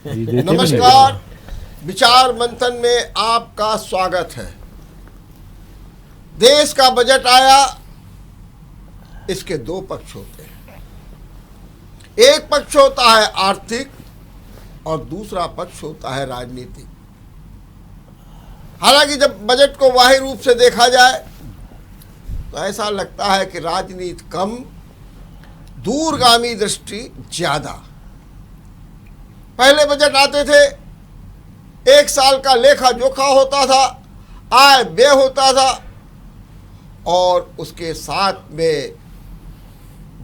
नमस्कार, विचार मंथन में आपका स्वागत है। देश का बजट आया, इसके दो पक्ष होते हैं। एक पक्ष होता है आर्थिक और दूसरा पक्ष होता है राजनीतिक। हालांकि जब बजट को बाह्य रूप से देखा जाए तो ऐसा लगता है कि राजनीति कम, दूरगामी दृष्टि ज्यादा। पहले बजट आते थे, एक साल का लेखा जोखा होता था, आय व्यय होता था और उसके साथ में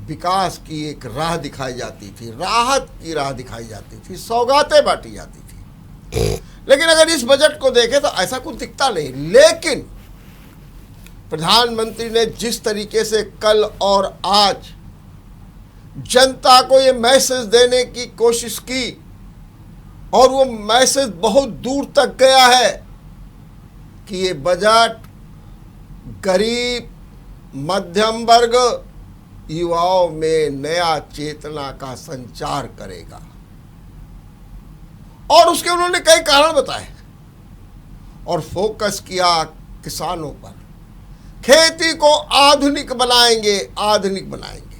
विकास की एक राह दिखाई जाती थी, राहत की राह दिखाई जाती थी, सौगातें बांटी जाती थी। लेकिन अगर इस बजट को देखें तो ऐसा कुछ दिखता नहीं। लेकिन प्रधानमंत्री ने जिस तरीके से कल और आज जनता को ये मैसेज देने की कोशिश की और वो मैसेज बहुत दूर तक गया है कि ये बजट गरीब, मध्यम वर्ग, युवाओं में नया चेतना का संचार करेगा। और उसके उन्होंने कई कारण बताए और फोकस किया किसानों पर। खेती को आधुनिक बनाएंगे, आधुनिक बनाएंगे,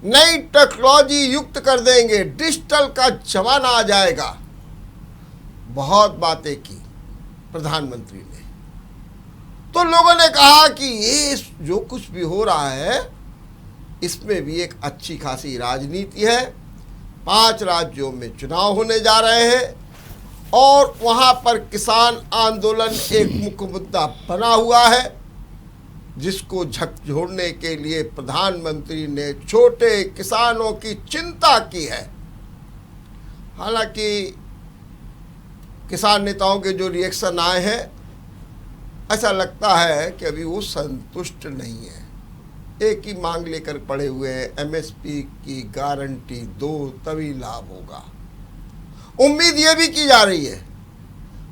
नई टेक्नोलॉजी युक्त कर देंगे, डिजिटल का जमाना आ जाएगा। बहुत बातें की प्रधानमंत्री ने। तो लोगों ने कहा कि ये जो कुछ भी हो रहा है इसमें भी एक अच्छी खासी राजनीति है। 5 राज्यों में चुनाव होने जा रहे हैं और वहां पर किसान आंदोलन एक मुख्य मुद्दा बना हुआ है, जिसको झकझोरने के लिए प्रधानमंत्री ने छोटे किसानों की चिंता की है। हालांकि किसान नेताओं के जो रिएक्शन आए हैं, ऐसा लगता है कि अभी वो संतुष्ट नहीं है। एक ही मांग लेकर पड़े हुए हैं, एमएसपी की गारंटी दो तभी लाभ होगा। उम्मीद ये भी की जा रही है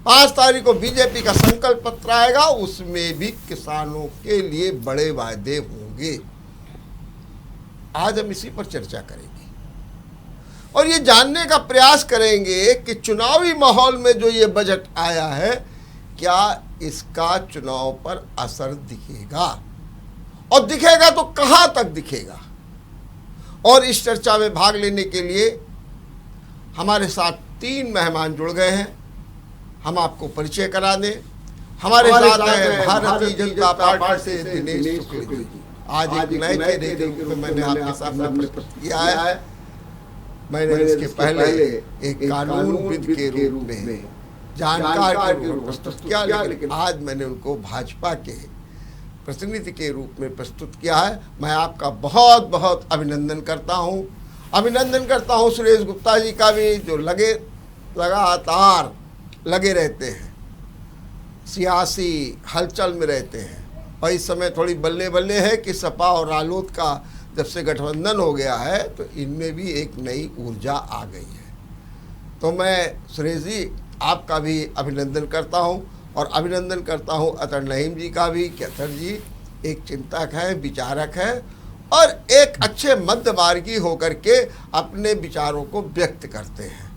5 तारीख को बीजेपी का संकल्प पत्र आएगा, उसमें भी किसानों के लिए बड़े वायदे होंगे। आज हम इसी पर चर्चा करेंगे और ये जानने का प्रयास करेंगे कि चुनावी माहौल में जो ये बजट आया है, क्या इसका चुनाव पर असर दिखेगा और दिखेगा तो कहां तक दिखेगा। और इस चर्चा में भाग लेने के लिए हमारे साथ 3 मेहमान जुड़ गए हैं। हम आपको परिचय करा दें। हमारे साथ हैं भारतीय जनता पार्टी से दिनेश शुक्ल जी। आज एक नए चेहरे के रूप में मैंने आपके सामने प्रस्तुत किया है। मैंने इसके पहले एक कानूनविद के रूप में, जानकार के रूप में प्रस्तुत किया, लेकिन आज मैंने उनको भाजपा के प्रतिनिधि के रूप में प्रस्तुत किया है। मैं आपका बहुत बहुत अभिनंदन करता हूं। अभिनंदन करता हूं सुरेश गुप्ता जी का भी, जो लगातार लगे रहते हैं, सियासी हलचल में रहते हैं। और इस समय थोड़ी बल्ले बल्ले है कि सपा और रालोद का जब से गठबंधन हो गया है तो इनमें भी एक नई ऊर्जा आ गई है। तो मैं सुरेश जी आपका भी अभिनंदन करता हूं और अभिनंदन करता हूं अतर नईम जी का भी कि अतर जी एक चिंतक है, विचारक है और एक अच्छे मध्यमार्गी होकर के अपने विचारों को व्यक्त करते हैं।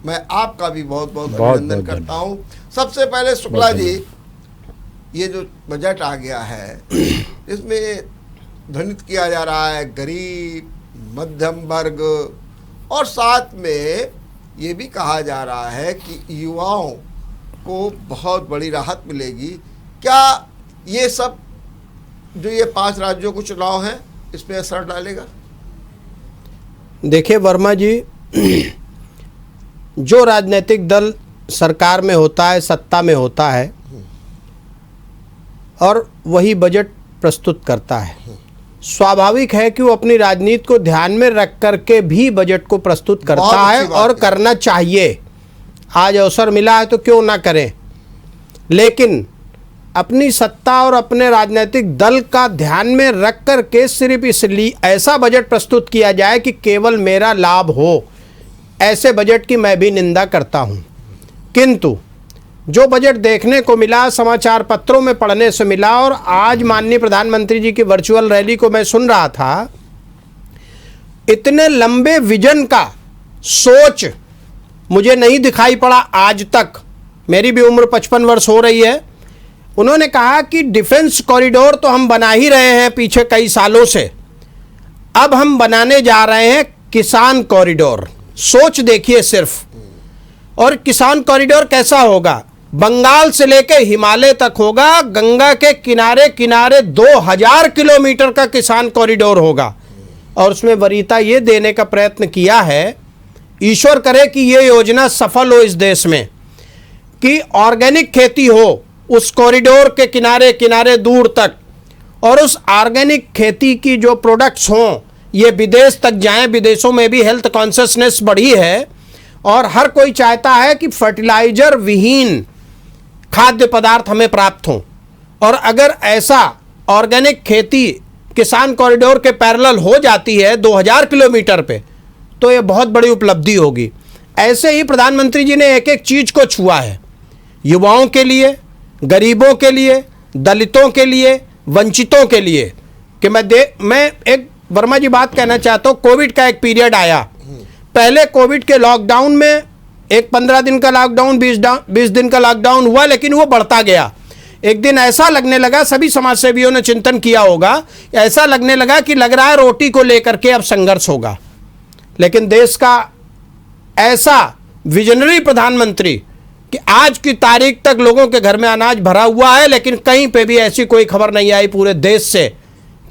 मैं आपका भी बहुत बहुत अभिनंदन करता हूं। सबसे पहले शुक्ला जी, ये जो बजट आ गया है इसमें ध्वनित किया जा रहा है गरीब, मध्यम वर्ग और साथ में ये भी कहा जा रहा है कि युवाओं को बहुत बड़ी राहत मिलेगी। क्या ये सब जो ये 5 राज्यों को चुनाव है इस पे असर डालेगा? देखिए वर्मा जी, जो राजनीतिक दल सरकार में होता है, सत्ता में होता है और वही बजट प्रस्तुत करता है, स्वाभाविक है कि वो अपनी राजनीति को ध्यान में रख करके भी बजट को प्रस्तुत करता है और करना चाहिए। आज अवसर मिला है तो क्यों ना करें। लेकिन अपनी सत्ता और अपने राजनीतिक दल का ध्यान में रख करके सिर्फ इसलिए ऐसा बजट प्रस्तुत किया जाए कि केवल मेरा लाभ हो, ऐसे बजट की मैं भी निंदा करता हूं। किंतु जो बजट देखने को मिला, समाचार पत्रों में पढ़ने से मिला और आज माननीय प्रधानमंत्री जी की वर्चुअल रैली को मैं सुन रहा था, इतने लंबे विजन का सोच मुझे नहीं दिखाई पड़ा आज तक, मेरी भी उम्र 55 वर्ष हो रही है। उन्होंने कहा कि डिफेंस कॉरिडोर तो हम बना ही रहे हैं पीछे कई सालों से, अब हम बनाने जा रहे हैं किसान कॉरिडोर। सोच देखिए सिर्फ। और किसान कॉरिडोर कैसा होगा? बंगाल से लेकर हिमालय तक होगा, गंगा के किनारे किनारे 2000 किलोमीटर का किसान कॉरिडोर होगा। और उसमें वरीयता ये देने का प्रयत्न किया है, ईश्वर करे कि ये योजना सफल हो इस देश में, कि ऑर्गेनिक खेती हो उस कॉरिडोर के किनारे किनारे दूर तक, और उस ऑर्गेनिक खेती की जो प्रोडक्ट्स हों ये विदेश तक जाएं। विदेशों में भी हेल्थ कॉन्शियसनेस बढ़ी है और हर कोई चाहता है कि फर्टिलाइजर विहीन खाद्य पदार्थ हमें प्राप्त हों। और अगर ऐसा ऑर्गेनिक खेती किसान कॉरिडोर के पैरेलल हो जाती है 2000 किलोमीटर पे, तो ये बहुत बड़ी उपलब्धि होगी। ऐसे ही प्रधानमंत्री जी ने एक एक चीज़ को छुआ है, युवाओं के लिए, गरीबों के लिए, दलितों के लिए, वंचितों के लिए। कि मैं एक वर्मा जी बात कहना चाहता हूँ, कोविड का एक पीरियड आया, पहले कोविड के लॉकडाउन में एक 15 दिन का लॉकडाउन, 20 दिन का लॉकडाउन हुआ, लेकिन वो बढ़ता गया। एक दिन ऐसा लगने लगा, सभी समाज सेवियों ने चिंतन किया होगा, ऐसा लगने लगा कि लग रहा है रोटी को लेकर के अब संघर्ष होगा। लेकिन देश का ऐसा विजनरी प्रधानमंत्री कि आज की तारीख तक लोगों के घर में अनाज भरा हुआ है, लेकिन कहीं पे भी ऐसी कोई खबर नहीं आई पूरे देश से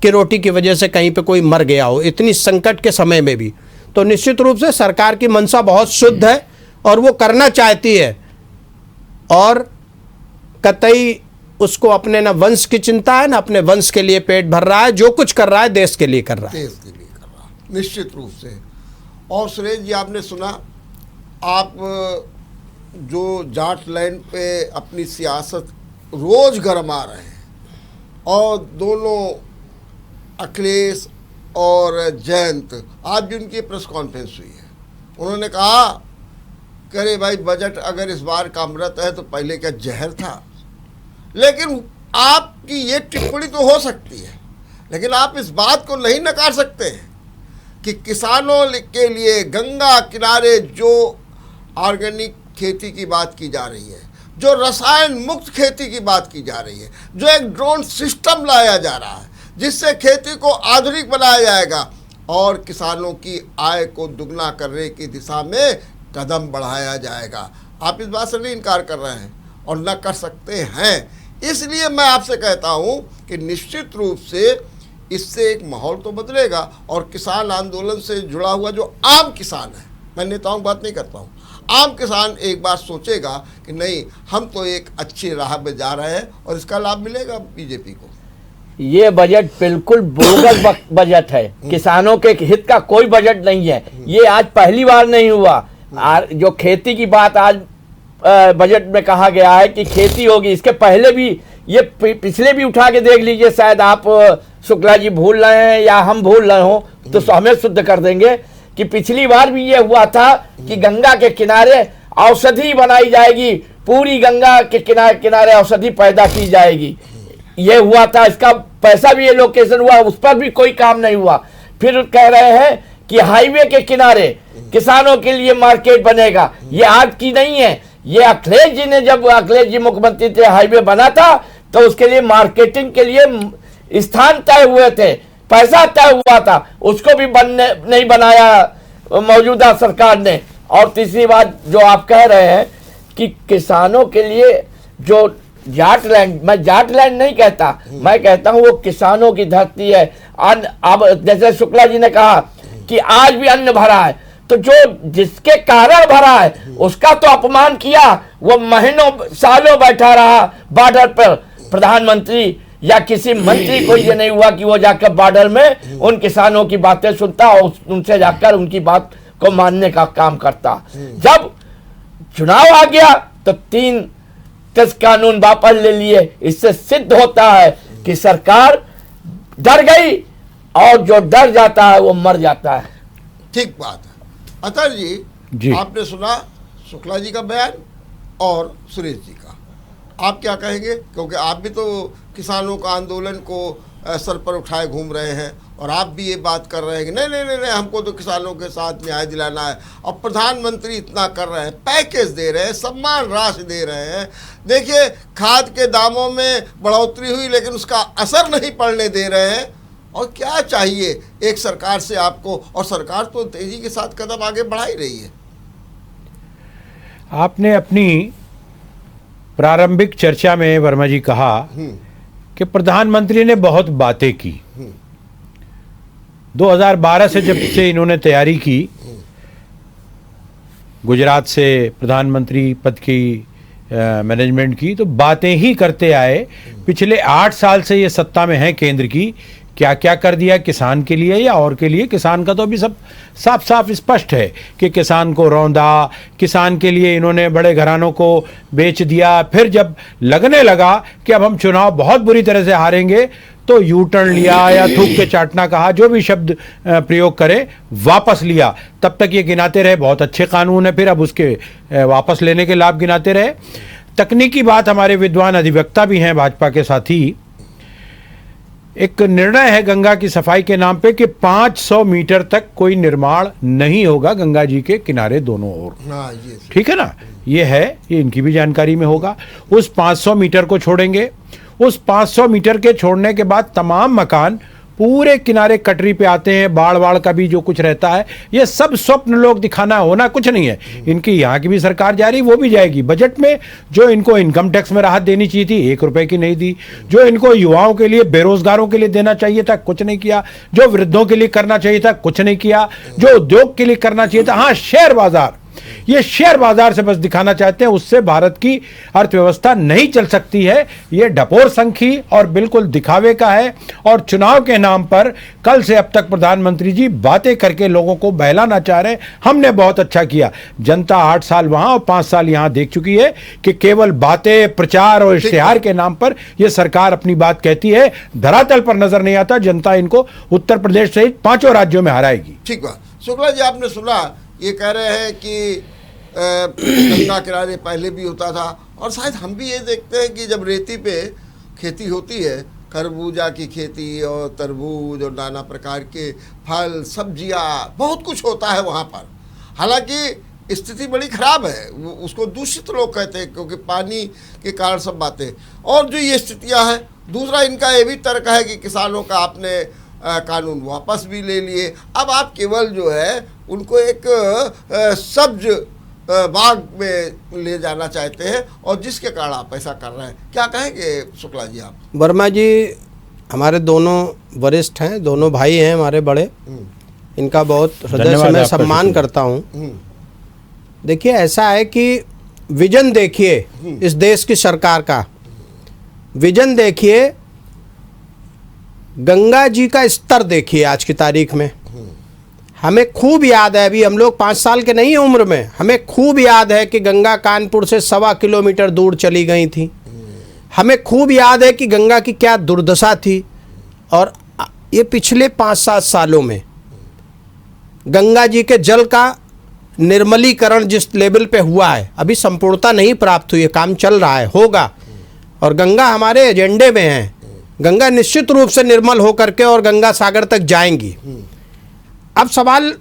कि रोटी की वजह से कहीं पे कोई मर गया हो, इतनी संकट के समय में भी। तो निश्चित रूप से सरकार की मंशा बहुत शुद्ध है और वो करना चाहती है, और कतई उसको अपने ना वंश की चिंता है, ना अपने वंश के लिए पेट भर रहा है। जो कुछ कर रहा है देश के लिए कर रहा है, देश के लिए कर रहा है, निश्चित रूप से। और सुरेश जी, आपने सुना, आप जो जाट लैंड पे अपनी सियासत रोज गरमा रहे हैं, और दोनों अखिलेश और जयंत, आज भी उनकी प्रेस कॉन्फ्रेंस हुई है, उन्होंने कहा कि अरे भाई, बजट अगर इस बार का अमृत है तो पहले क्या जहर था। लेकिन आपकी ये टिप्पणी तो हो सकती है, लेकिन आप इस बात को नहीं नकार सकते कि किसानों के लिए गंगा किनारे जो ऑर्गेनिक खेती की बात की जा रही है, जो रसायन मुक्त खेती की बात की जा रही है, जो एक ड्रोन सिस्टम लाया जा रहा है जिससे खेती को आधुनिक बनाया जाएगा और किसानों की आय को दुगना करने की दिशा में कदम बढ़ाया जाएगा। आप इस बात से नहीं इनकार कर रहे हैं और न कर सकते हैं। इसलिए मैं आपसे कहता हूं कि निश्चित रूप से इससे एक माहौल तो बदलेगा, और किसान आंदोलन से जुड़ा हुआ जो आम किसान है, मैं नेताओं की बात नहीं करता हूं, आम किसान एक बार सोचेगा कि नहीं, हम तो एक अच्छी राह पे जा रहे हैं और इसका लाभ मिलेगा बीजेपी को। ये बजट बिल्कुल बोगस बजट है, किसानों के हित का कोई बजट नहीं है। ये आज पहली बार नहीं हुआ। जो खेती की बात आज बजट में कहा गया है कि खेती होगी, इसके पहले भी ये पिछले भी उठा के देख लीजिए, शायद आप शुक्ला जी भूल रहे हैं या हम भूल रहे हो तो हमें शुद्ध कर देंगे कि पिछली बार भी ये हुआ था कि गंगा के किनारे औषधि बनाई जाएगी, पूरी गंगा के किनारे किनारे औषधि पैदा की जाएगी, ये हुआ था। इसका पैसा भी एलोकेशन हुआ, उस पर भी कोई काम नहीं हुआ। फिर कह रहे हैं कि हाईवे के किनारे किसानों के लिए मार्केट बनेगा। ये आज की नहीं है, ये अखिलेश जी ने, जब अखिलेश जी मुख्यमंत्री थे, हाईवे बना था तो उसके लिए मार्केटिंग के लिए स्थान तय हुए थे, पैसा तय हुआ था, उसको भी नहीं बनाया मौजूदा सरकार ने। और तीसरी बात जो आप कह रहे हैं कि किसानों के लिए जो जाट लैंड, मैं जाट लैंड नहीं कहता, मैं कहता हूं वो किसानों की धरती है। अब जैसे शुक्ला जी ने कहा कि आज भी अन्न भरा है, तो जो जिसके कारण भरा है उसका तो अपमान किया। वो महीनों सालों बैठा रहा बॉर्डर पर, प्रधानमंत्री या किसी मंत्री को ये नहीं हुआ कि वो जाकर बॉर्डर में उन किसानों की बातें सुनता और उनसे जाकर उनकी बात को मानने का काम करता। जब चुनाव आ गया तो 3 कानून वापस ले लिए। इससे सिद्ध होता है कि सरकार डर गई, और जो डर जाता है वो मर जाता है। ठीक बात है। अतर जी, आपने सुना शुक्ला जी का बयान और सुरेश जी का, आप क्या कहेंगे? क्योंकि आप भी तो किसानों का आंदोलन को सर पर उठाए घूम रहे हैं, और आप भी ये बात कर रहे हैं कि नहीं नहीं नहीं नहीं, हमको तो किसानों के साथ न्याय दिलाना है। और प्रधानमंत्री इतना कर रहे हैं, पैकेज दे रहे हैं, सम्मान राशि दे रहे हैं। देखिए, खाद के दामों में बढ़ोतरी हुई लेकिन उसका असर नहीं पड़ने दे रहे हैं। और क्या चाहिए एक सरकार से आपको, और सरकार तो तेजी के साथ कदम आगे बढ़ा ही रही है। आपने अपनी प्रारंभिक चर्चा में वर्मा जी कहा कि प्रधानमंत्री ने बहुत बातें की। 2012 से जब से इन्होंने तैयारी की, गुजरात से प्रधानमंत्री पद की मैनेजमेंट की, तो बातें ही करते आए। पिछले 8 साल से ये सत्ता में है केंद्र की, क्या क्या कर दिया किसान के लिए या और के लिए। किसान का तो अभी सब साफ साफ स्पष्ट है कि किसान को रौंदा, किसान के लिए इन्होंने बड़े घरानों को बेच दिया। फिर जब लगने लगा कि अब हम चुनाव बहुत बुरी तरह से हारेंगे तो यू टर्न लिया या थूक के चाटना कहा, जो भी शब्द प्रयोग करे, वापस लिया। तब तक ये गिनाते रहे बहुत अच्छे कानून है, फिर अब उसके वापस लेने के लाभ गिनाते रहे। तकनीकी बात, हमारे विद्वान अधिवक्ता भी हैं भाजपा के साथी। एक निर्णय है गंगा की सफाई के नाम पे कि 500 मीटर तक कोई निर्माण नहीं होगा गंगा जी के किनारे दोनों ओर। ठीक है ना, ये है, ये इनकी भी जानकारी में होगा। उस 500 मीटर को छोड़ेंगे। उस 500 मीटर के छोड़ने के बाद तमाम मकान पूरे किनारे कटरी पे आते हैं। बाढ़ का भी जो कुछ रहता है, ये सब स्वप्न लोग दिखाना, होना कुछ नहीं है। इनकी यहाँ की भी सरकार जा रही, वो भी जाएगी। बजट में जो इनको इनकम टैक्स में राहत देनी चाहिए थी, 1 रुपए की नहीं दी। जो इनको युवाओं के लिए, बेरोजगारों के लिए देना चाहिए था, कुछ नहीं किया। जो वृद्धों के लिए करना चाहिए था, कुछ नहीं किया। जो उद्योग के लिए करना चाहिए था, हाँ, शेयर बाजार, ये शेयर बाजार से बस दिखाना चाहते हैं, उससे भारत की अर्थव्यवस्था नहीं चल सकती है। ये ढपोर संखी और बिल्कुल दिखावे का है। और चुनाव के नाम पर कल से अब तक प्रधानमंत्री जी बातें करके लोगों को बहलाना चाह रहे हैं। हमने बहुत अच्छा किया। जनता 8 साल वहां और 5 साल यहां देख चुकी है कि केवल बातें, प्रचार और इश्तिहार के नाम पर यह सरकार अपनी बात कहती है, धरातल पर नजर नहीं आता। जनता इनको उत्तर प्रदेश सहित 5 राज्यों में हराएगी। ठीक बात। शुक्ला जी, आपने सुना, ये कह रहे हैं कि गंगा किनारे पहले भी होता था, और शायद हम भी ये देखते हैं कि जब रेती पे खेती होती है, खरबूजा की खेती और तरबूज और नाना प्रकार के फल, सब्जियां, बहुत कुछ होता है वहाँ पर। हालांकि स्थिति बड़ी खराब है, उसको दूषित लोग कहते हैं क्योंकि पानी के कारण सब बातें। और जो ये स्थितियाँ हैं, दूसरा इनका ये भी तर्क है कि किसानों का आपने कानून वापस भी ले लिए। अब आप केवल जो है उनको एक सब्ज बाग में ले जाना चाहते हैं, और जिसके कारण आप ऐसा कर रहे हैं। क्या कहेंगे शुक्ला जी आप? वर्मा जी हमारे दोनों वरिष्ठ हैं, दोनों भाई हैं हमारे बड़े, इनका बहुत हृदय से मैं सम्मान करता हूँ। देखिए, ऐसा है कि विजन देखिए इस देश की सरकार का, विजन देखिए, गंगा जी का स्तर देखिए आज की तारीख में। हमें खूब याद है, अभी हम लोग 5 साल के नहीं हैं उम्र में, हमें खूब याद है कि गंगा कानपुर से 1.25 किलोमीटर दूर चली गई थी। हमें खूब याद है कि गंगा की क्या दुर्दशा थी। और ये पिछले 5-7 सालों में गंगा जी के जल का निर्मलीकरण जिस लेवल पे हुआ है, अभी संपूर्णता नहीं प्राप्त हुई है, काम चल रहा है, होगा। और गंगा हमारे एजेंडे में है। गंगा निश्चित रूप से निर्मल होकर के और गंगा सागर तक जाएंगी। अब सवाल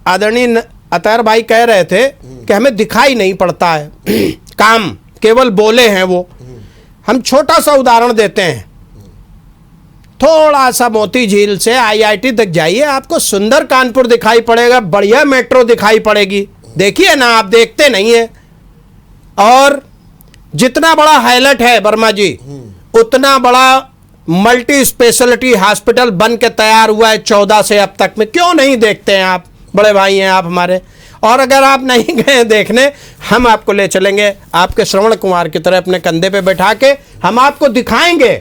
आदरणीय अतैर भाई कह रहे थे कि हमें दिखाई नहीं पड़ता है काम, केवल बोले हैं वो। हम छोटा सा उदाहरण देते हैं, थोड़ा सा मोती झील से IIT तक जाइए, आपको सुंदर कानपुर दिखाई पड़ेगा, बढ़िया मेट्रो दिखाई पड़ेगी। देखिए ना, आप देखते नहीं है। और जितना बड़ा हाईलाइट है वर्मा जी, उतना बड़ा मल्टी स्पेशलिटी हॉस्पिटल बन के तैयार हुआ है 14 से अब तक में। क्यों नहीं देखते हैं आप? बड़े भाई हैं आप हमारे। और अगर आप नहीं गए देखने, हम आपको ले चलेंगे, आपके श्रवण कुमार की तरह अपने कंधे पे बैठा के हम आपको दिखाएंगे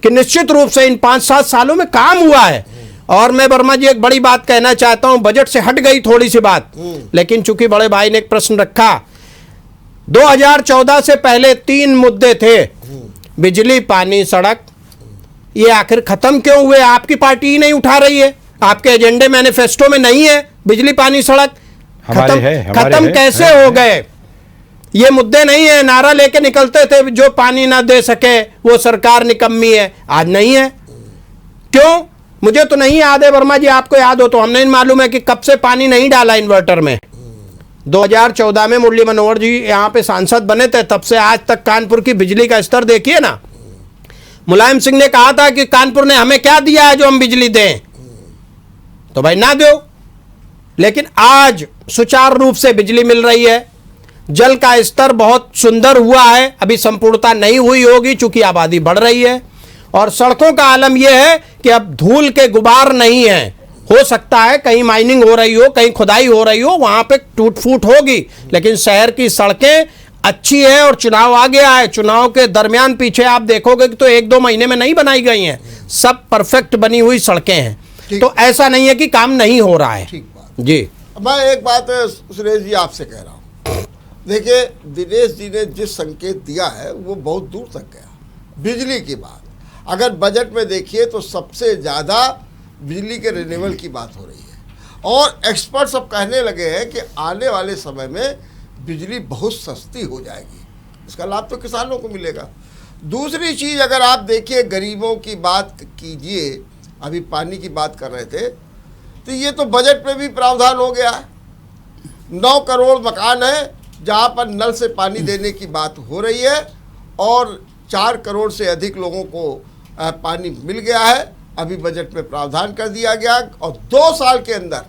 कि निश्चित रूप से इन 5-7 सालों में काम हुआ है। और मैं वर्मा जी एक बड़ी बात कहना चाहता हूं, बजट से हट गई थोड़ी सी बात, लेकिन चूंकि बड़े भाई ने एक प्रश्न रखा, 2014 से पहले 3 मुद्दे थे, बिजली, पानी, सड़क। ये आखिर खत्म क्यों हुए? आपकी पार्टी ही नहीं उठा रही है, आपके एजेंडे मैनिफेस्टो में नहीं है बिजली, पानी, सड़क। खत्म कैसे हो गए? ये मुद्दे नहीं है। नारा लेके निकलते थे, जो पानी ना दे सके वो सरकार निकम्मी है, आज नहीं है। क्यों? मुझे तो नहीं याद है, वर्मा जी आपको याद हो तो। हमने मालूम है कि कब से पानी नहीं डाला इन्वर्टर में। 2014 में मुरली मनोहर जी यहाँ पे सांसद बने थे, तब से आज तक कानपुर की बिजली का स्तर देखिए ना। मुलायम सिंह ने कहा था कि कानपुर ने हमें क्या दिया है जो हम बिजली दें, तो भाई ना दो। लेकिन आज सुचारू रूप से बिजली मिल रही है। जल का स्तर बहुत सुंदर हुआ है, अभी संपूर्णता नहीं हुई होगी चूंकि आबादी बढ़ रही है। और सड़कों का आलम यह है कि अब धूल के गुबार नहीं है। हो सकता है कहीं माइनिंग हो रही हो, कहीं खुदाई हो रही हो, वहां पे टूट फूट होगी, लेकिन शहर की सड़कें अच्छी है। और चुनाव आ गया है, चुनाव के दरमियान पीछे आप देखोगे कि तो 1-2 महीने में नहीं बनाई गई हैं, सब परफेक्ट बनी हुई सड़कें हैं। तो ऐसा नहीं है कि काम नहीं हो रहा है। ठीक बात जी, मैं एक बात सुरेश जी आपसे कह रहा हूँ। देखिए, दिनेश जी ने जिस संकेत दिया है वो बहुत दूर तक गया। बिजली की बात अगर बजट में देखिए तो सबसे ज़्यादा बिजली के रिन्यूएबल की बात हो रही है। और एक्सपर्ट सब कहने लगे हैं कि आने वाले समय में बिजली बहुत सस्ती हो जाएगी, इसका लाभ तो किसानों को मिलेगा। दूसरी चीज़ अगर आप देखिए, गरीबों की बात कीजिए, अभी पानी की बात कर रहे थे, तो ये तो बजट में भी प्रावधान हो गया है। 9 करोड़ मकान है जहाँ पर नल से पानी देने की बात हो रही है और 4 करोड़ से अधिक लोगों को पानी मिल गया है। अभी बजट में प्रावधान कर दिया गया और 2 साल के अंदर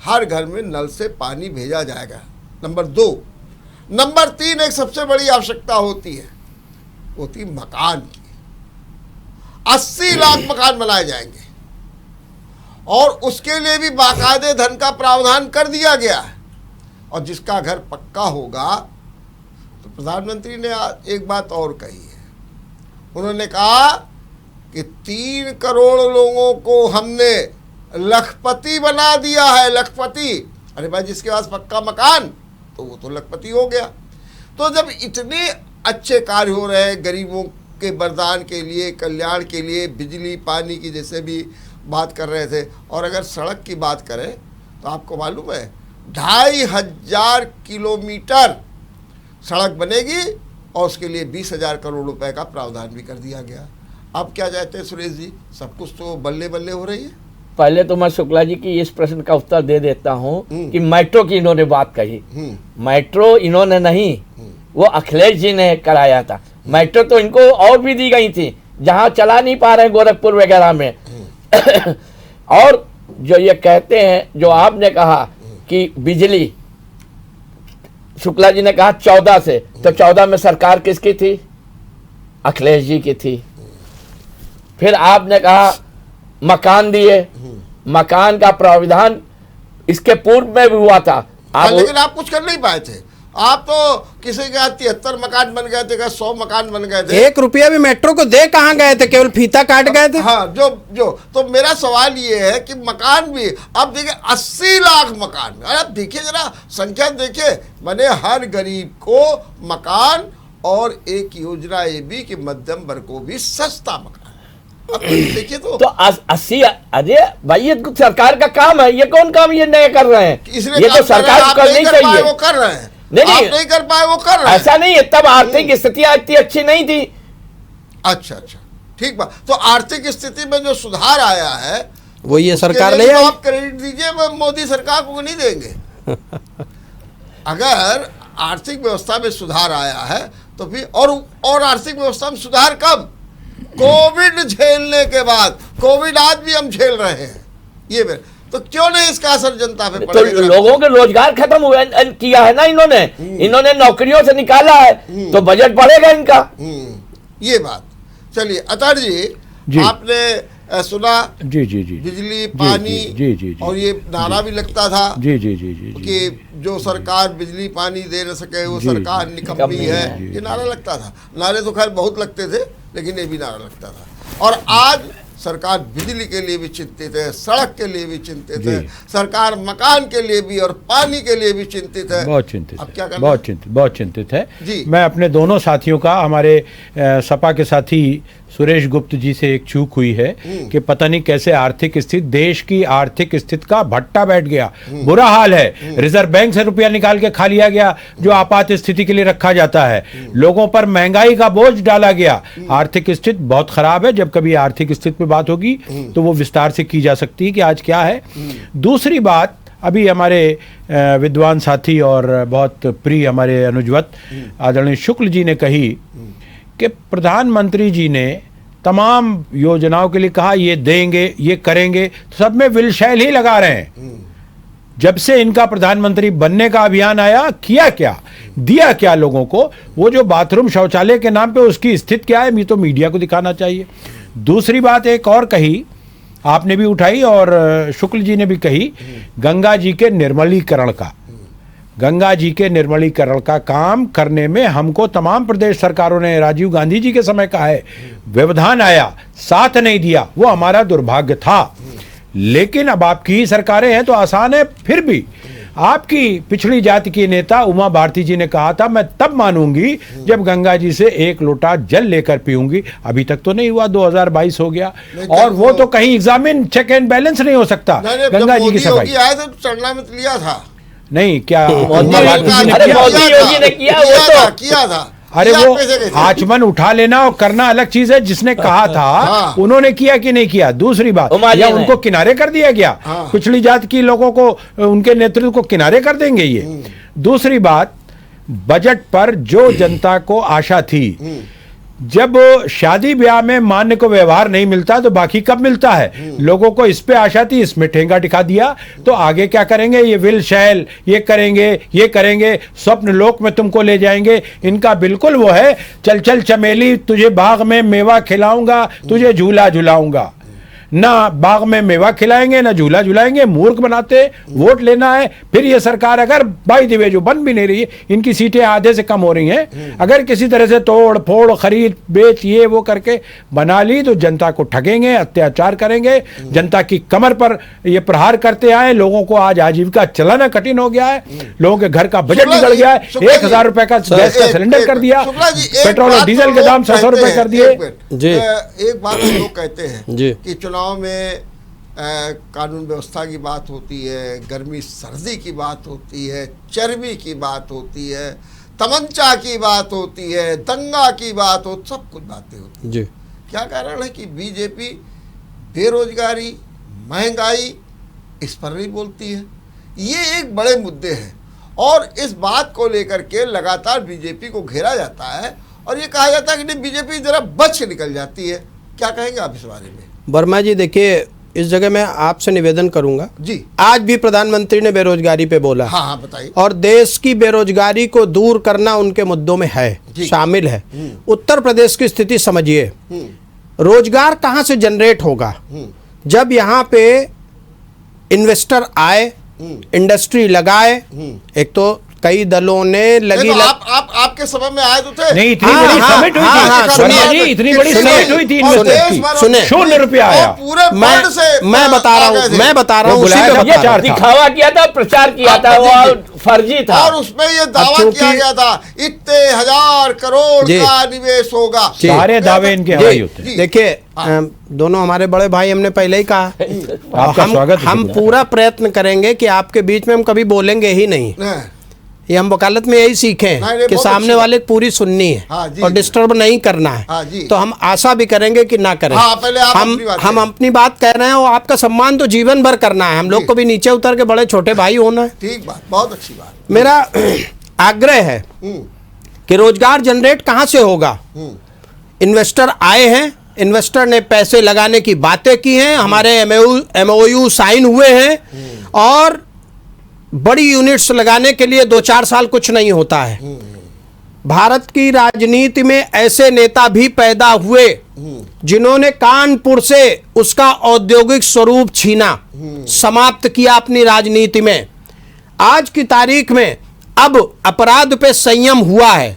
हर घर में नल से पानी भेजा जाएगा। नंबर 2। नंबर 3, एक सबसे बड़ी आवश्यकता होती है मकान की। 80 लाख मकान बनाए जाएंगे और उसके लिए भी बाकायदे धन का प्रावधान कर दिया गया है। और जिसका घर पक्का होगा, तो प्रधानमंत्री ने एक बात और कही है। उन्होंने कहा कि 3 करोड़ लोगों को हमने लखपति बना दिया है। लखपति, अरे भाई जिसके पास पक्का मकान तो वो तो लखपति हो गया। तो जब इतने अच्छे कार्य हो रहे हैं गरीबों के वरदान के लिए, कल्याण के लिए, बिजली पानी की जैसे भी बात कर रहे थे, और अगर सड़क की बात करें तो आपको मालूम है 2500 किलोमीटर सड़क बनेगी और उसके लिए 20,000 करोड़ रुपए का प्रावधान भी कर दिया गया। अब क्या चाहते हैं सुरेश जी, सब कुछ तो बल्ले बल्ले हो रही है। पहले तो मैं शुक्ला जी की इस प्रश्न का उत्तर दे देता हूँ कि मेट्रो की इन्होंने बात कही। मेट्रो इन्होंने नहीं, वो अखिलेश जी ने कराया था। मेट्रो तो इनको और भी दी गई थी जहाँ चला नहीं पा रहे गोरखपुर वगैरह में। और जो ये कहते हैं, जो आपने कहा कि बिजली, शुक्ला जी ने कहा 14 से, तो 14 में सरकार किसकी थी? अखिलेश जी की थी। फिर आपने कहा मकान दिए, मकान का प्रावधान इसके पूर्व में भी हुआ था। लेकिन आप कुछ कर नहीं पाए थे। आप तो किसी के 73 मकान बन गए थे, 100 मकान बन गए थे। 1 रुपया भी मेट्रो को दे कहाँ गए थे, केवल फीता काट गए थे। हाँ, जो तो मेरा सवाल ये है कि मकान भी अब देखिए 80 लाख मकान। अरे आप देखिए जरा संख्या देखिए, मैंने हर गरीब को मकान और एक योजना ये भी कि मध्यम वर्ग को भी सस्ता मकान। अब देखिए तो 80, अरे भाई ये सरकार का काम है, ये कौन काम ये नए कर रहे हैं? ये तो सरकार को करनी चाहिए। वो कर रहे हैं, नहीं कर पाए वो कर रहे हैं। ऐसा नहीं है, तब आर्थिक स्थितियां इतनी अच्छी नहीं थी। अच्छा, ठीक बात। तो आर्थिक स्थिति में जो सुधार आया है वो ये सरकार ले आई। आप क्रेडिट दीजिए, मोदी सरकार को नहीं देंगे। अगर आर्थिक व्यवस्था में सुधार आया है तो फिर और आर्थिक व्यवस्था में सुधार कब? कोविड झेलने के बाद। कोविड आज भी हम झेल रहे हैं, ये तो क्यों नहीं इसका असर जनता पे पड़ेगा? तो लोगों के रोजगार खत्म हुए किया है ना इन्होंने नौकरियों से निकाला है, तो बजट बढ़ेगा इनका। ये बात। चलिए अतर जी, आपने सुना जी बिजली पानी जी और ये नारा भी लगता था जी कि जो सरकार बिजली पानी दे न सके वो सरकार निकम्मी है। ये नारा लगता था। नारे तो खैर बहुत लगते थे, लेकिन ये भी नारा लगता था। और आज सरकार बिजली के लिए भी चिंतित है, सड़क के लिए भी चिंतित है, सरकार मकान के लिए भी और पानी के लिए भी चिंतित है। बहुत चिंतित अब है, क्या करना? बहुत चिंतित है जी। मैं अपने दोनों साथियों का, हमारे सपा के साथी सुरेश गुप्त जी से एक चूक हुई है कि पता नहीं कैसे आर्थिक स्थिति, देश की आर्थिक स्थिति का भट्टा बैठ गया, बुरा हाल है। रिजर्व बैंक से रुपया निकाल के खा लिया गया जो आपात स्थिति के लिए रखा जाता है, लोगों पर महंगाई का बोझ डाला गया, आर्थिक स्थिति बहुत खराब है। जब कभी आर्थिक स्थिति पे बात होगी तो वो विस्तार से की जा सकती है कि आज क्या है। दूसरी बात, अभी हमारे विद्वान साथी और बहुत प्रिय हमारे अनुजवत आदरणीय शुक्ल जी ने कही कि प्रधानमंत्री जी ने तमाम योजनाओं के लिए कहा ये देंगे, ये करेंगे, तो सब में विलशैल ही लगा रहे हैं। जब से इनका प्रधानमंत्री बनने का अभियान आया, किया क्या, दिया क्या लोगों को? वो जो बाथरूम शौचालय के नाम पे उसकी स्थिति क्या है, ये तो मीडिया को दिखाना चाहिए। दूसरी बात एक और कही, आपने भी उठाई और शुक्ल जी ने भी कही, गंगा जी के निर्मलीकरण का। गंगा जी के निर्मलीकरण का काम करने में हमको तमाम प्रदेश सरकारों ने, राजीव गांधी जी के समय का है, व्यवधान आया, साथ नहीं दिया, वो हमारा दुर्भाग्य था। लेकिन अब आपकी ही सरकारें हैं तो आसान है। फिर भी आपकी पिछड़ी जाति की नेता उमा भारती जी ने कहा था, मैं तब मानूंगी जब गंगा जी से एक लोटा जल लेकर पीऊंगी। अभी तक तो नहीं हुआ, 2022 हो गया और वो तो कहीं एग्जामिन चेक एंड बैलेंस नहीं हो सकता। गंगा जी की सफाई आया था तो चढ़ना मत लिया था, नहीं क्या मोदी योगी ने किया, वो तो किया था। अरे वो आचमन उठा लेना और करना अलग चीज है। जिसने कहा था हाँ। उन्होंने किया कि नहीं किया, दूसरी बात। या उनको किनारे कर दिया गया, हाँ। पिछड़ी जात की लोगों को, उनके नेतृत्व को किनारे कर देंगे ये। दूसरी बात, बजट पर जो जनता को आशा थी, जब शादी ब्याह में मान्य को व्यवहार नहीं मिलता तो बाकी कब मिलता है? लोगों को इस पे आशा थी, इसमें ठेंगा दिखा दिया, तो आगे क्या करेंगे? ये विल शैल, ये करेंगे, ये करेंगे, स्वप्न लोक में तुमको ले जाएंगे। इनका बिल्कुल वो है, चल चल चमेली तुझे बाग में मेवा खिलाऊंगा, तुझे झूला झुलाऊंगा। ना बाग में मेवा खिलाएंगे ना झूला झुलाएंगे, मूर्ख बनाते। वोट लेना है। फिर ये सरकार अगर बाई द वे जो बन भी नहीं रही है, इनकी सीटें आधे से कम हो रही हैं, अगर किसी तरह से तोड़ फोड़, खरीद बेच, ये वो करके बना ली तो जनता को ठगेंगे, अत्याचार करेंगे, जनता की कमर पर ये प्रहार करते आए। लोगों को आज आजीविका चलाना कठिन हो गया है, लोगों के घर का बजट बिगड़ गया है। 1000 रुपए का गैस का सिलेंडर कर दिया, पेट्रोल और डीजल के दाम 600 रुपए कर दिए। एक बात लोग कहते हैं कि चुनाव में कानून व्यवस्था की बात होती है, गर्मी सर्दी की बात होती है, चर्बी की बात होती है, तमंचा की बात होती है, दंगा की बात हो, सब कुछ बातें होती जी। क्या कारण है कि बीजेपी बेरोजगारी, महंगाई, इस पर नहीं बोलती है? ये एक बड़े मुद्दे हैं और इस बात को लेकर के लगातार बीजेपी को घेरा जाता है और ये कहा जाता है कि नहीं, बीजेपी जरा बच के निकल जाती है। क्या कहेंगे आप इस बारे में? वर्मा जी देखिए, इस जगह मैं आपसे निवेदन करूंगा जी। आज भी प्रधानमंत्री ने बेरोजगारी पे बोला। हाँ हाँ बताइए। और देश की बेरोजगारी को दूर करना उनके मुद्दों में है, शामिल है। उत्तर प्रदेश की स्थिति समझिए, रोजगार कहां से जनरेट होगा? जब यहाँ पे इन्वेस्टर आए, इंडस्ट्री लगाए। एक तो कई दलों ने लगी आपके समय में आए तो थे नहीं, इतनी बड़ी समिट हुई थी, सुनिए, इतनी बड़ी समिट हुई थी, सुने, 0 रुपया आया। पूरे फंड से मैं बता रहा हूँ, दिखावा किया था, प्रचार किया था, वो फर्जी था और उसमें ये दावा किया गया था इतने 1000 करोड़ का निवेश होगा। सारे दावे इनके हवाई होते हैं। देखिए, दोनों हमारे बड़े भाई, हमने पहले ही कहा, आपका स्वागत है। हम पूरा प्रयत्न करेंगे कि आपके बीच में हम कभी बोलेंगे ही नहीं। ये हम वकालत में यही सीखे हैं कि सामने वाले की पूरी सुननी है और डिस्टर्ब नहीं करना है। तो हम आशा भी करेंगे कि ना करें। हम अपनी बात कह रहे हैं और आपका सम्मान तो जीवन भर करना है। हम लोग को भी नीचे उतर के बड़े छोटे भाई होना है। ठीक बात, बहुत अच्छी बात। मेरा आग्रह है कि रोजगार जनरेट कहाँ से होगा? इन्वेस्टर आए हैं, इन्वेस्टर ने पैसे लगाने की बातें की हैं, हमारे MOU साइन हुए हैं और बड़ी यूनिट्स लगाने के लिए 2-4 साल कुछ नहीं होता है। भारत की राजनीति में ऐसे नेता भी पैदा हुए जिन्होंने कानपुर से उसका औद्योगिक स्वरूप छीना, समाप्त किया अपनी राजनीति में। आज की तारीख में अब अपराध पे संयम हुआ है,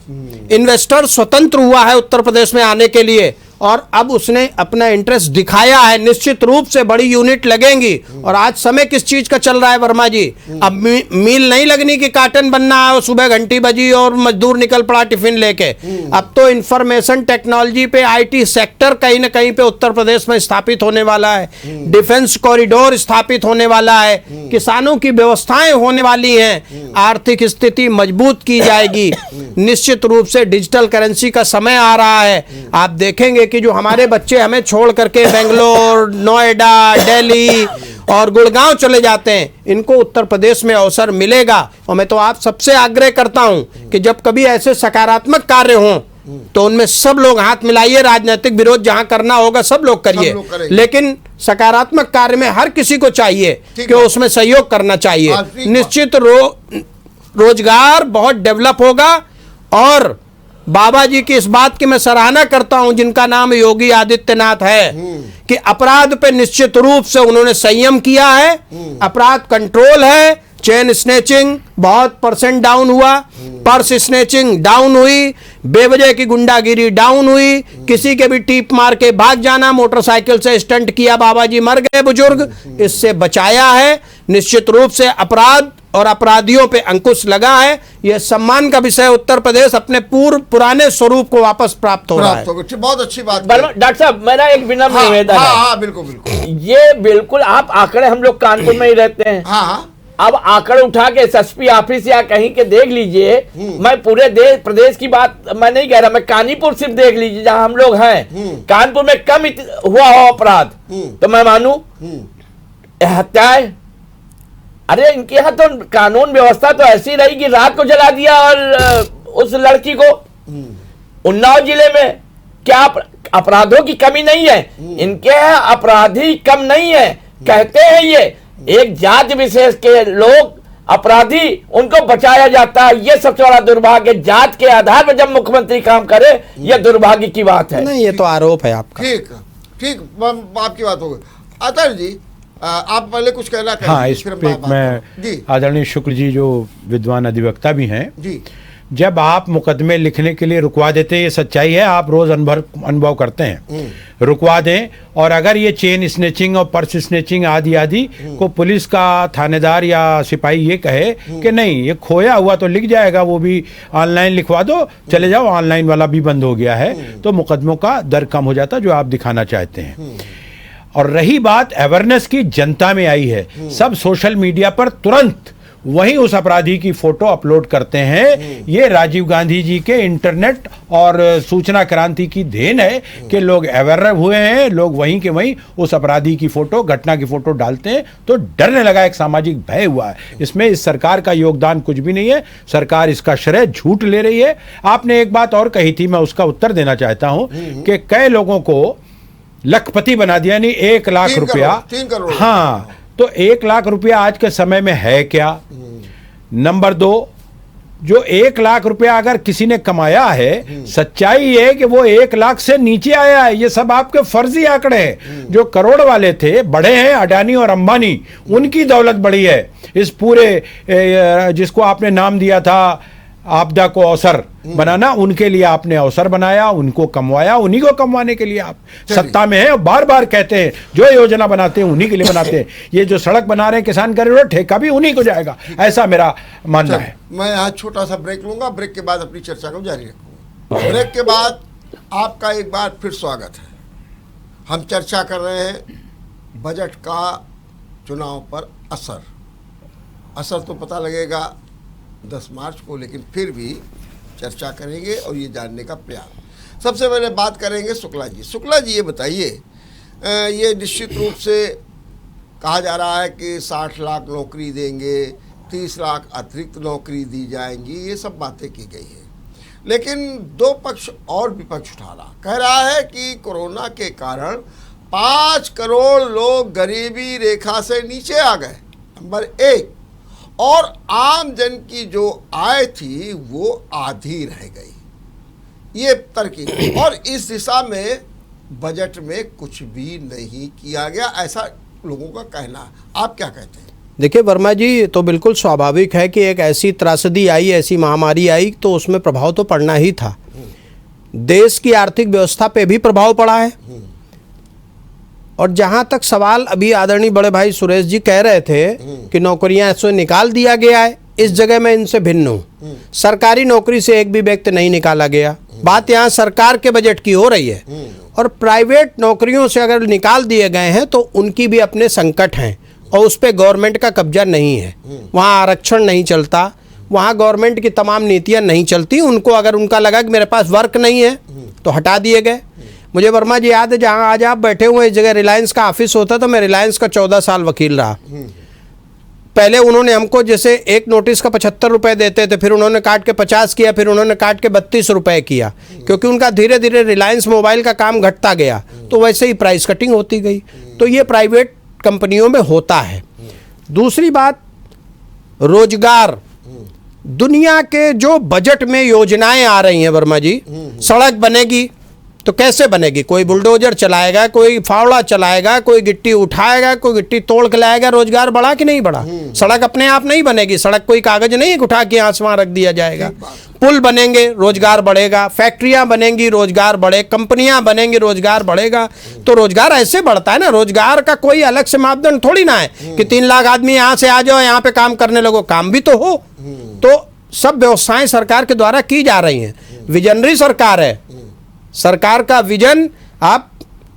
इन्वेस्टर स्वतंत्र हुआ है उत्तर प्रदेश में आने के लिए और अब उसने अपना इंटरेस्ट दिखाया है। निश्चित रूप से बड़ी यूनिट लगेंगी। और आज समय किस चीज का चल रहा है वर्मा जी? अब मील नहीं लगनी कि काटन बनना है और सुबह घंटी बजी और मजदूर निकल पड़ा टिफिन लेके। अब तो इंफॉर्मेशन टेक्नोलॉजी पे आईटी सेक्टर कहीं ना कहीं पे उत्तर प्रदेश में स्थापित होने वाला है। डिफेंस कॉरिडोर स्थापित होने वाला है। किसानों की व्यवस्थाएं होने वाली हैं। आर्थिक स्थिति मजबूत की जाएगी। निश्चित रूप से डिजिटल करेंसी का समय आ रहा है। आप देखेंगे कि जो हमारे बच्चे हमें छोड़ करके बेंगलोर, नोएडा, दिल्ली और गुड़गांव चले जाते हैं, इनको उत्तर प्रदेश में अवसर मिलेगा। और मैं तो आप सबसे आग्रह करता हूं कि जब कभी ऐसे सकारात्मक कार्य हों तो उनमें सब लोग हाथ मिलाइए। राजनीतिक विरोध जहां करना होगा सब लोग करिए, लेकिन सकारात्मक कार्य में हर किसी को चाहिए कि उसमें सहयोग करना चाहिए। निश्चित रोजगार बहुत डेवलप होगा। और बाबा जी की इस बात की मैं सराहना करता हूं, जिनका नाम योगी आदित्यनाथ है, कि अपराध पे निश्चित रूप से उन्होंने संयम किया है। अपराध कंट्रोल है। चेन स्नेचिंग बहुत % डाउन हुआ, पर्स स्नेचिंग डाउन हुई, बेवजह की गुंडागिरी डाउन हुई, किसी के भी टीप मार के भाग जाना, मोटरसाइकिल से स्टंट किया, बाबा जी मर गए बुजुर्ग, इससे बचाया है। निश्चित रूप से अपराध और अपराधियों पे अंकुश लगा है। यह सम्मान का विषय। उत्तर प्रदेश अपने पुराने स्वरूप को वापस प्राप्त हो रहा है। बहुत अच्छी बात। डॉक्टर साहब, मेरा एक विनम्र निवेदन है। हाँ, बिल्कुल बिल्कुल। ये बिल्कुल आप आंकड़े, हम लोग कानपुर में ही रहते हैं। हाँ, अब आंकड़े उठा के एसएसपी ऑफिस या कहीं के देख लीजिए। मैं पूरे प्रदेश की बात मैं नहीं कह रहा, मैं कानपुर सिर्फ देख लीजिए जहां हम लोग हैं। कानपुर में कम हुआ हो अपराध तो मैं मानू। हत्याएं, अरे इनके यहाँ तो कानून व्यवस्था तो ऐसी रही कि रात को जला दिया और उस लड़की को। उन्नाव जिले में क्या अपराधों की कमी नहीं है? इनके यहाँ अपराधी कम नहीं है। कहते हैं ये एक जाति विशेष के लोग अपराधी, उनको बचाया जाता है। ये सबसे बड़ा दुर्भाग्य। जात के आधार पर जब मुख्यमंत्री काम करे, ये दुर्भाग्य की बात है। नहीं, ये तो आरोप है आपका। ठीक, आपकी बात हो गई। आचार्य जी, आप पहले कुछ कहना करें? हाँ, इस पे मैं आदरणीय शुक्ल जी जो विद्वान अधिवक्ता भी हैं जी, जब आप मुकदमे लिखने के लिए रुकवा देते हैं, ये सच्चाई है, आप रोज अनुभव करते हैं, रुकवा दें। और अगर ये चेन स्नेचिंग और पर्स स्नेचिंग आदि को पुलिस का थानेदार या सिपाही ये कहे कि नहीं ये खोया हुआ तो लिख जाएगा, वो भी ऑनलाइन लिखवा दो, चले जाओ, ऑनलाइन वाला भी बंद हो गया है, तो मुकदमों का दर कम हो जाता जो आप दिखाना चाहते हैं। और रही बात अवेयरनेस की, जनता में आई है, सब सोशल मीडिया पर तुरंत वही उस अपराधी की फोटो अपलोड करते हैं। ये राजीव गांधी जी के इंटरनेट और सूचना क्रांति की देन है कि लोग अवेयर हुए हैं, लोग वहीं के वहीं उस अपराधी की फोटो, घटना की फोटो डालते हैं, तो डरने लगा, एक सामाजिक भय हुआ है। इसमें इस सरकार का योगदान कुछ भी नहीं है। सरकार इसका श्रेय झूठ ले रही है। आपने एक बात और कही थी, मैं उसका उत्तर देना चाहता हूं कि कई लोगों को लखपति बना दिया, यानी 1 लाख रुपया। 3 करोड़। हाँ, तो 1 लाख रुपया आज के समय में है क्या? नंबर 2, जो 1 लाख रुपया अगर किसी ने कमाया है, सच्चाई ये है कि वो 1 लाख से नीचे आया है। ये सब आपके फर्जी आंकड़े हैं। जो करोड़ वाले थे, बड़े हैं, अडानी और अंबानी, उनकी दौलत बढ़ी है। इस पूरे जिसको आपने नाम दिया था आपदा को अवसर बनाना, उनके लिए आपने अवसर बनाया, उनको कमवाया, उन्हीं को कमवाने के लिए आप सत्ता में हैं और बार बार कहते हैं जो योजना बनाते हैं उन्हीं के लिए बनाते हैं। ये जो सड़क बना रहे हैं किसान कॉरिडोर, ठेका भी उन्हीं को जाएगा, ऐसा मेरा मानना है। मैं यहाँ छोटा सा ब्रेक लूंगा, ब्रेक के बाद अपनी चर्चा को जारी रखूंगा। ब्रेक के बाद आपका एक बार फिर स्वागत है। हम चर्चा कर रहे हैं बजट का चुनाव पर असर तो पता लगेगा 10 मार्च को, लेकिन फिर भी चर्चा करेंगे और ये जानने का प्रयास। सबसे पहले बात करेंगे शुक्ला जी। शुक्ला जी, ये बताइए, ये निश्चित रूप से कहा जा रहा है कि 60 लाख नौकरी देंगे, 30 लाख अतिरिक्त नौकरी दी जाएंगी, ये सब बातें की गई है। लेकिन दो पक्ष और विपक्ष उठा रहा, कह रहा है कि कोरोना के कारण 5 करोड़ लोग गरीबी रेखा से नीचे आ गए, नंबर 1, और आम जन की जो आय थी वो आधी रह गई। ये तरकीब, और इस दिशा में बजट में कुछ भी नहीं किया गया, ऐसा लोगों का कहना है। आप क्या कहते हैं? देखिए वर्मा जी, तो बिल्कुल स्वाभाविक है कि एक ऐसी त्रासदी आई, ऐसी महामारी आई, तो उसमें प्रभाव तो पड़ना ही था। देश की आर्थिक व्यवस्था पे भी प्रभाव पड़ा है। और जहां तक सवाल अभी आदरणीय बड़े भाई सुरेश जी कह रहे थे कि नौकरियां ऐसे निकाल दिया गया है, इस जगह मैं इनसे भिन्न हूं। सरकारी नौकरी से एक भी व्यक्ति नहीं निकाला गया। बात यहां सरकार के बजट की हो रही है। और प्राइवेट नौकरियों से अगर निकाल दिए गए हैं तो उनकी भी अपने संकट हैं और उस पर गवर्नमेंट का कब्जा नहीं है। वहाँ आरक्षण नहीं चलता, वहाँ गवर्नमेंट की तमाम नीतियाँ नहीं चलती। उनको अगर उनका लगा कि मेरे पास वर्क नहीं है तो हटा दिए गए। मुझे वर्मा जी याद है, जहाँ आज आप बैठे हुए इस जगह रिलायंस का ऑफिस होता, तो मैं रिलायंस का 14 साल वकील रहा। पहले उन्होंने हमको जैसे एक नोटिस का 75 रुपए देते थे, फिर उन्होंने काट के 50 किया, फिर उन्होंने काट के 32 रुपए किया, क्योंकि उनका धीरे धीरे रिलायंस मोबाइल का काम घटता गया, तो वैसे ही प्राइस कटिंग होती गई। तो ये प्राइवेट कंपनियों में होता है। दूसरी बात, रोजगार। दुनिया के जो बजट में योजनाएं आ रही हैं वर्मा जी, सड़क बनेगी तो कैसे बनेगी? कोई बुलडोजर चलाएगा, कोई फावड़ा चलाएगा, कोई गिट्टी उठाएगा, कोई गिट्टी तोड़ के लाएगा। रोजगार बढ़ा कि नहीं बढ़ा? सड़क अपने आप नहीं बनेगी। सड़क कोई कागज नहीं है उठा के आसमान रख दिया जाएगा। पुल बनेंगे, रोजगार बढ़ेगा। फैक्ट्रियां बनेंगी, रोजगार बढ़े। कंपनियां बनेंगी, रोजगार बढ़ेगा। तो रोजगार ऐसे बढ़ता है ना। रोजगार का कोई अलग से मापदंड थोड़ी ना है कि 3 लाख आदमी यहाँ से आ जाओ, यहाँ पे काम करने लगो। काम भी तो हो। तो सब व्यवस्थाएं सरकार के द्वारा की जा रही हैं। विजनरी सरकार है। सरकार का विजन, आप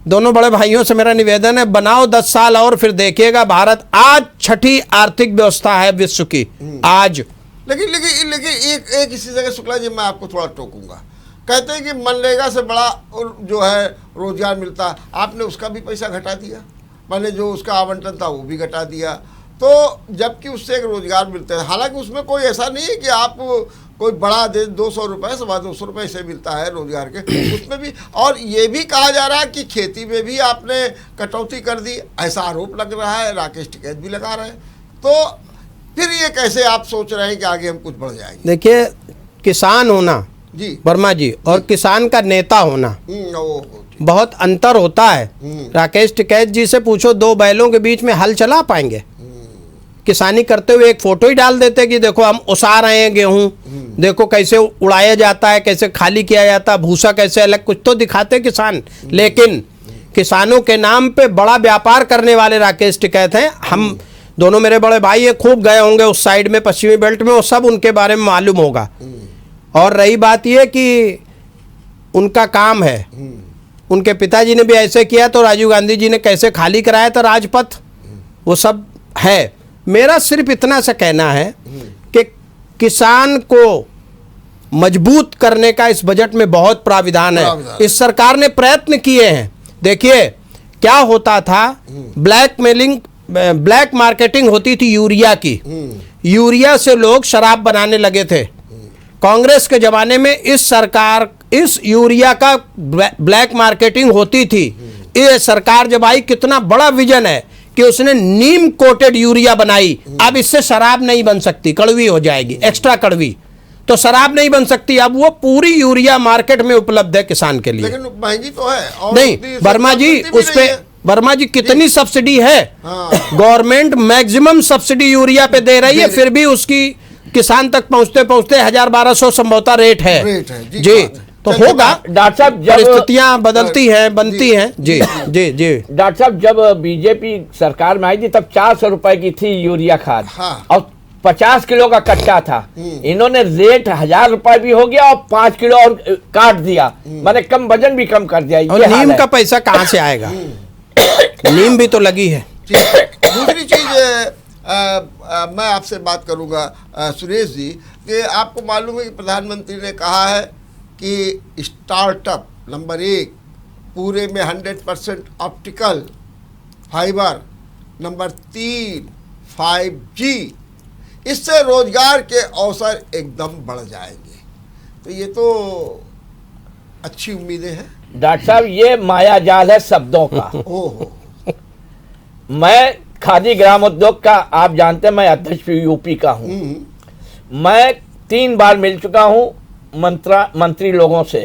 दोनों बड़े भाइयों से मेरा निवेदन है, बनाओ 10 साल और फिर देखिएगा। भारत आज 6ठी आर्थिक व्यवस्था है विश्व की आज। लेकिन एक इसी जगह शुक्ला जी, मैं आपको थोड़ा टोकूंगा। कहते हैं कि मनरेगा से बड़ा जो है रोजगार मिलता, आपने उसका भी पैसा घटा दिया। मैंने जो उसका आवंटन था वो भी घटा दिया। तो जबकि उससे एक रोजगार मिलता है, हालांकि उसमें कोई ऐसा नहीं है कि आप कोई बड़ा दे 200 रुपये, 250 रुपये से मिलता है रोजगार के, उसमें भी। और ये भी कहा जा रहा है कि खेती में भी आपने कटौती कर दी, ऐसा आरोप लग रहा है। राकेश टिकैत भी लगा रहे हैं। तो फिर ये कैसे आप सोच रहे हैं कि आगे हम कुछ बढ़ जाएंगे? देखिए, किसान होना जी वर्मा जी और किसान का नेता होना बहुत अंतर होता है। राकेश टिकैत जी से पूछो, 2 बैलों के बीच में हल चला पाएंगे? किसानी करते हुए एक फोटो ही डाल देते कि देखो हम उसा रहे हैं गेहूं, देखो कैसे उड़ाया जाता है, कैसे खाली किया जाता है, भूसा कैसे अलग, कुछ तो दिखाते किसान। लेकिन किसानों के नाम पे बड़ा व्यापार करने वाले राकेश टिकैत हैं। हम दोनों मेरे बड़े भाई ये खूब गए होंगे उस साइड में, पश्चिमी बेल्ट में, वो सब उनके बारे में मालूम होगा। और रही बात ये कि उनका काम है, उनके पिताजी ने भी ऐसे किया तो राजीव गांधी जी ने कैसे खाली कराया था राजपथ, वो सब है। मेरा सिर्फ इतना सा कहना है कि किसान को मजबूत करने का इस बजट में बहुत प्राविधान है। इस सरकार ने प्रयत्न किए हैं। देखिए क्या होता था, ब्लैक मार्केटिंग होती थी यूरिया की। यूरिया से लोग शराब बनाने लगे थे। कांग्रेस के जमाने में इस यूरिया का ब्लैक मार्केटिंग होती थी। ये सरकार जब आई, कितना बड़ा विजन है कि उसने नीम कोटेड यूरिया बनाई। अब इससे शराब नहीं बन सकती, कड़वी हो जाएगी, एक्स्ट्रा कड़वी, तो शराब नहीं बन सकती। अब वो पूरी यूरिया मार्केट में उपलब्ध है किसान के लिए। लेकिन महंगी तो है। और नहीं वर्मा जी, उस पे वर्मा जी कितनी सब्सिडी है? गवर्नमेंट मैक्सिमम सब्सिडी यूरिया पे दे रही है, फिर भी उसकी किसान तक पहुंचते पहुंचते 1200 संभवतः रेट है। जी तो होगा। डॉक्टर साहब, जब परिस्थितियां बदलती हैं, बनती हैं। जी जी जी डॉक्टर साहब, जब बीजेपी सरकार में आई थी तब 400 रुपए की थी यूरिया खाद। हाँ। और 50 किलो का कट्टा था। इन्होंने रेट 1000 रुपए भी हो गया और 5 किलो और काट दिया, मैंने कम वजन भी कम कर दिया। और नीम का पैसा कहाँ से आएगा? नीम भी तो लगी है। दूसरी चीज मैं आपसे बात करूंगा सुरेश जी, कि आपको मालूम है कि प्रधानमंत्री ने कहा है कि स्टार्टअप नंबर 1 पूरे में 100% ऑप्टिकल फाइबर, नंबर 3 5G, इससे रोजगार के अवसर एकदम बढ़ जाएंगे। तो ये तो अच्छी उम्मीदें हैं। डॉक्टर साहब, ये माया जाल है शब्दों का। ओहो। मैं खादी ग्राम उद्योग का, आप जानते हैं मैं अध्यक्ष यूपी का हूँ। मैं 3 बार मिल चुका हूँ मंत्री लोगों से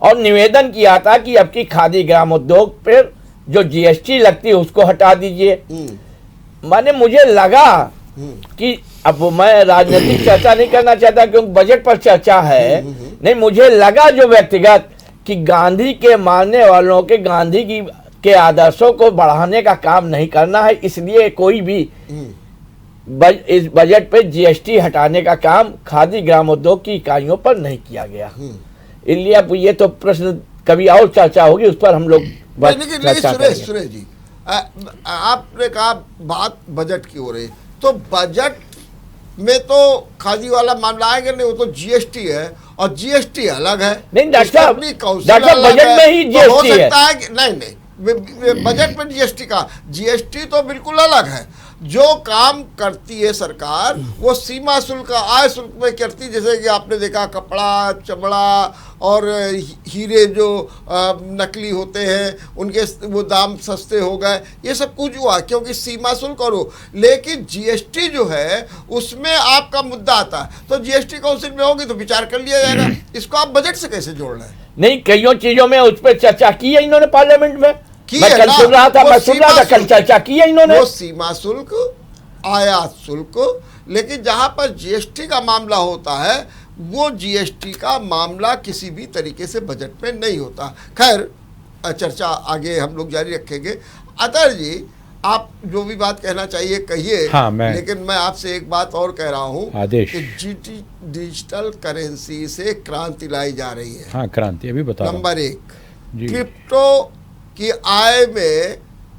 और निवेदन किया था कि अब की खादी ग्राम उद्योग पर जो GST लगती है उसको हटा दीजिए। माने मुझे लगा कि अब मैं राजनीतिक चर्चा नहीं करना चाहता क्योंकि बजट पर चर्चा है। नहीं, मुझे लगा जो व्यक्तिगत कि गांधी के मानने वालों के गांधी के आदर्शों को बढ़ाने का काम नहीं करना है, इसलिए कोई भी इस बजट पे जीएसटी हटाने का काम खादी ग्रामोद्योग की इकाइयों पर नहीं किया गया। इसलिए अब ये तो प्रश्न कभी और चर्चा होगी, उस पर हम लोग सुरेश जी, आपने कहा बात बजट की हो रही, तो बजट में तो खादी वाला मामला आएगा नहीं, वो तो जीएसटी है और जीएसटी अलग है। नहीं डॉक्टर साहब, बजट में ही जीएसटी है। नहीं, बजट में जीएसटी का, जीएसटी तो बिल्कुल अलग है। जो काम करती है सरकार वो सीमा शुल्क, आय शुल्क में करती, जैसे कि आपने देखा कपड़ा, चमड़ा और हीरे जो नकली होते हैं उनके वो दाम सस्ते हो गए, ये सब कुछ हुआ क्योंकि सीमा शुल्क और वो। लेकिन जीएसटी जो है उसमें आपका मुद्दा आता है, तो जीएसटी काउंसिल में होगी तो विचार कर लिया जाएगा। इसको आप बजट से कैसे जोड़ रहे हैं? नहीं, कईयों चीजों में उस पर चर्चा की है इन्होंने पार्लियामेंट में। मैं कल सुन रहा था, कल चर्चा की है इन्होंने। वो सीमा शुल्क, आयात शुल्क, लेकिन जहां पर जीएसटी का मामला होता है वो जीएसटी का मामला किसी भी तरीके से बजट में नहीं होता। खैर, चर्चा आगे हम लोग जारी रखेंगे। अतर जी, आप जो भी बात कहना चाहिए कहिए। हाँ, लेकिन मैं आपसे एक बात और कह रहा हूँ कि डिजिटल करेंसी से क्रांति लाई जा रही है। हाँ, क्रांति अभी बता। नंबर 1, क्रिप्टो की आय में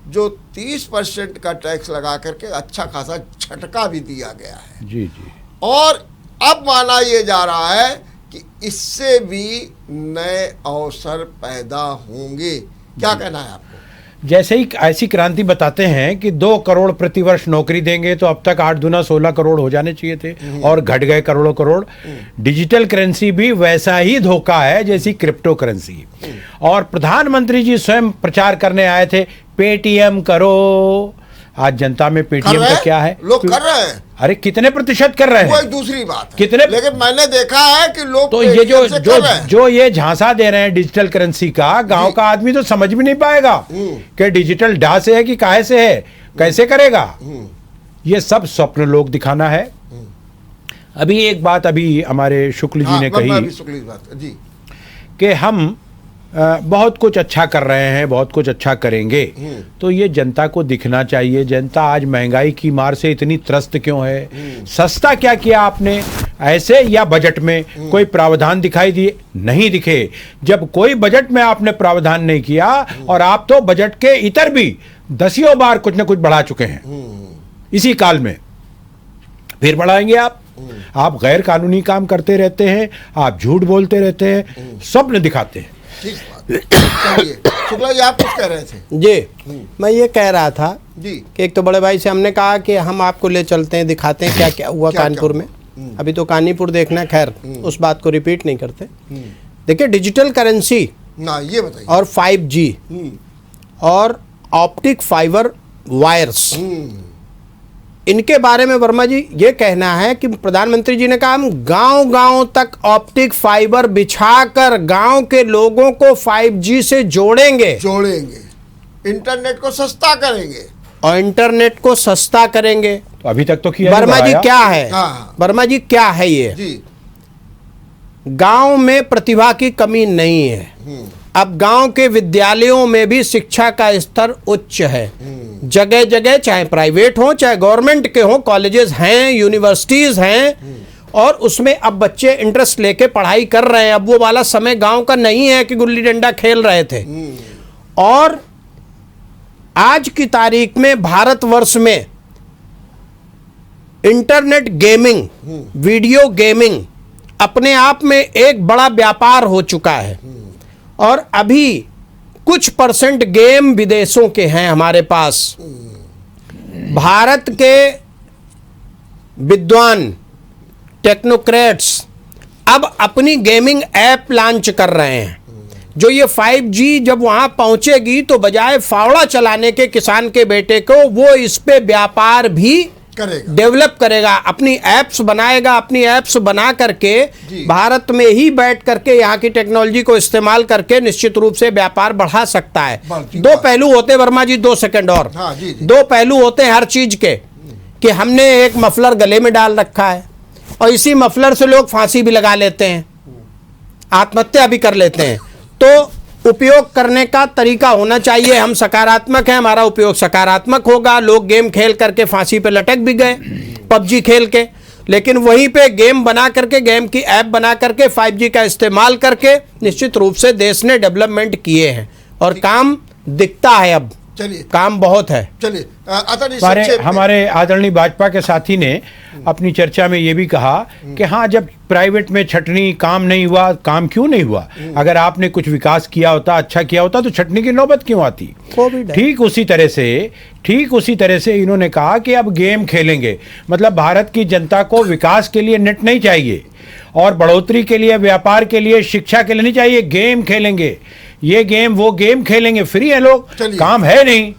जो 30% का टैक्स लगा करके अच्छा खासा झटका भी दिया गया है। जी जी। और अब माना ये जा रहा है कि इससे भी नए अवसर पैदा होंगे। क्या कहना है आपको? जैसे ही ऐसी क्रांति बताते हैं कि 2 करोड़ प्रतिवर्ष नौकरी देंगे, तो अब तक 8 दूना 16 करोड़ हो जाने चाहिए थे और घट गए करोड़ों करोड़। डिजिटल करेंसी भी वैसा ही धोखा है जैसी क्रिप्टो करेंसी। और प्रधानमंत्री जी स्वयं प्रचार करने आए थे, पेटीएम करो। आज जनता में पेटीएम का क्या है? लोग कर रहे हैं। अरे कितने प्रतिशत कर रहे हैं? वो एक दूसरी बात है। कितने? लेकिन मैंने देखा है कि लोग तो ये जो ये झांसा दे रहे हैं डिजिटल करेंसी का, गांव का आदमी तो समझ भी नहीं पाएगा कि डिजिटल डा से है कि काहे से है, कैसे करेगा। ये सब स्वप्न लोग दिखाना है। अभी एक बात अभी हमारे शुक्ल जी ने कही कि हम बहुत कुछ अच्छा कर रहे हैं, बहुत कुछ अच्छा करेंगे, तो ये जनता को दिखना चाहिए। जनता आज महंगाई की मार से इतनी त्रस्त क्यों है? सस्ता क्या किया आपने ऐसे? या बजट में कोई प्रावधान दिखाई दिए? नहीं दिखे। जब कोई बजट में आपने प्रावधान नहीं किया, और आप तो बजट के इतर भी 10 बार कुछ न कुछ बढ़ा चुके हैं इसी काल में, फिर बढ़ाएंगे आप गैर कानूनी काम करते रहते हैं, आप झूठ बोलते रहते हैं, स्वप्न दिखाते हैं। शुक्ला जी, आप कुछ कह रहे थे? जी, मैं ये कह रहा था जी कि एक तो बड़े भाई से हमने कहा कि हम आपको ले चलते हैं, दिखाते हैं क्या क्या हुआ कानपुर में। अभी तो कानीपुर देखना, खैर उस बात को रिपीट नहीं करते। देखिए, डिजिटल करेंसी ना, ये बताइए, और 5G और ऑप्टिक फाइबर वायर्स, इनके बारे में वर्मा जी ये कहना है कि प्रधानमंत्री जी ने कहा हम गांव-गांव तक ऑप्टिक फाइबर बिछाकर गांव के लोगों को 5G से जोड़ेंगे, इंटरनेट को सस्ता करेंगे और इंटरनेट को सस्ता करेंगे। तो अभी तक तो किया। वर्मा जी क्या है? हाँ। वर्मा जी क्या है ये? जी। गांव में प्रतिभा की कमी नहीं है। अब गांव के विद्यालयों में भी शिक्षा का स्तर उच्च है। जगह जगह, चाहे प्राइवेट हो चाहे गवर्नमेंट के हो, कॉलेजेस हैं, यूनिवर्सिटीज हैं, और उसमें अब बच्चे इंटरेस्ट लेके पढ़ाई कर रहे हैं। अब वो वाला समय गांव का नहीं है कि गुल्ली डंडा खेल रहे थे। और आज की तारीख में भारतवर्ष में इंटरनेट गेमिंग, वीडियो गेमिंग अपने आप में एक बड़ा व्यापार हो चुका है। और अभी कुछ % गेम विदेशों के हैं हमारे पास। भारत के विद्वान टेक्नोक्रेट्स अब अपनी गेमिंग ऐप लॉन्च कर रहे हैं, जो ये 5G जब वहां पहुंचेगी तो बजाय फावड़ा चलाने के किसान के बेटे को, वो इस पे व्यापार भी डेवलप करेगा, अपनी एप्स बनाएगा। अपनी एप्स बना करके भारत में ही बैठ करके यहाँ की टेक्नोलॉजी को इस्तेमाल करके निश्चित रूप से व्यापार बढ़ा सकता है। 2 पहलू होते हैं वर्मा जी, 2 सेकंड और। हाँ, जी। 2 पहलू होते हैं हर चीज के, कि हमने एक मफलर गले में डाल रखा है और इसी मफलर से लोग फांसी भी लगा लेते हैं, आत्महत्या भी कर लेते हैं। तो उपयोग करने का तरीका होना चाहिए। हम सकारात्मक हैं, हमारा उपयोग सकारात्मक होगा। लोग गेम खेल करके फांसी पे लटक भी गए, पबजी खेल के, लेकिन वहीं पे गेम बना करके, गेम की ऐप बना करके, 5G का इस्तेमाल करके निश्चित रूप से देश ने डेवलपमेंट किए हैं और काम दिखता है। अब चलिए, काम बहुत है। चलिए, हमारे आदरणीय भाजपा के साथी ने अपनी चर्चा में ये भी कहा कि हाँ, जब प्राइवेट में छटनी काम नहीं हुआ, काम क्यों नहीं हुआ? अगर आपने कुछ विकास किया होता, अच्छा किया होता, तो छटनी की नौबत क्यों आती? ठीक उसी तरह से इन्होंने कहा कि अब गेम खेलेंगे, मतलब भारत की जनता को विकास के लिए नेट नहीं चाहिए और बढ़ोतरी के लिए, व्यापार के लिए, शिक्षा के लिए नहीं चाहिए, गेम खेलेंगे। ये गेम वो गेम खेलेंगे, फ्री है लोग, काम है नहीं,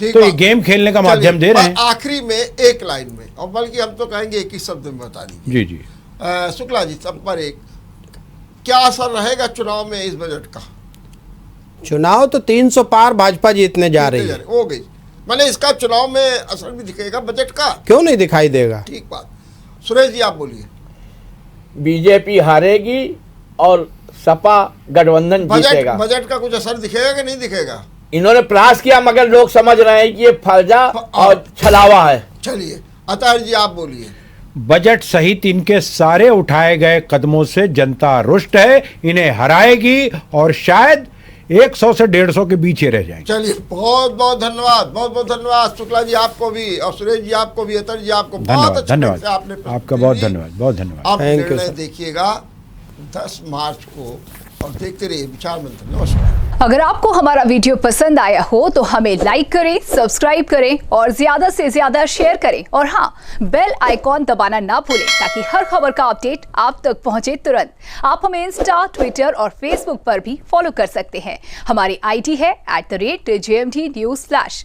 तो ये गेम खेलने का माध्यम दे रहे हैं। आखिरी में एक लाइन में, और बल्कि हम तो कहेंगे एक ही शब्द में बता दीजिए। जी, शुक्ला जी, सब पर एक, क्या असर रहेगा चुनाव में इस बजट का? चुनाव तो 300 पार भाजपा जीतने जा रही है, हो गई। मैंने इसका चुनाव में असर भी दिखेगा बजट का? क्यों नहीं दिखाई देगा? ठीक बात। सुरेश जी, आप बोलिए। बीजेपी हारेगी और सपा गठबंधन जीतेगा। बजट का कुछ असर दिखेगा कि नहीं दिखेगा? इन्होंने प्रयास किया, मगर लोग समझ रहे हैं कि ये फर्जा और छलावा है। चलिए, अतः जी आप बोलिए। बजट सहित इनके सारे उठाए गए कदमों से जनता रुष्ट है, इन्हें हराएगी और शायद 100 से 150 के बीच रह जाएंगे। चलिए, बहुत बहुत धन्यवाद, बहुत बहुत धन्यवाद शुक्ला जी आपको भी, और सुरेश जी आपको भी, अतर जी आपको बहुत अच्छे धन्यवाद, आपका बहुत धन्यवाद, बहुत धन्यवाद। आप निर्णय देखिएगा 10 मार्च को और देखते रहिए विचार मंथन। नमस्कार। अगर आपको हमारा वीडियो पसंद आया हो तो हमें लाइक करें, सब्सक्राइब करें और ज्यादा से ज्यादा शेयर करें, और हाँ, बेल आइकॉन दबाना ना भूलें ताकि हर खबर का अपडेट आप तक पहुंचे तुरंत। आप हमें इंस्टा, ट्विटर और फेसबुक पर भी फॉलो कर सकते हैं। हमारी आईडी है @JMT News Flash।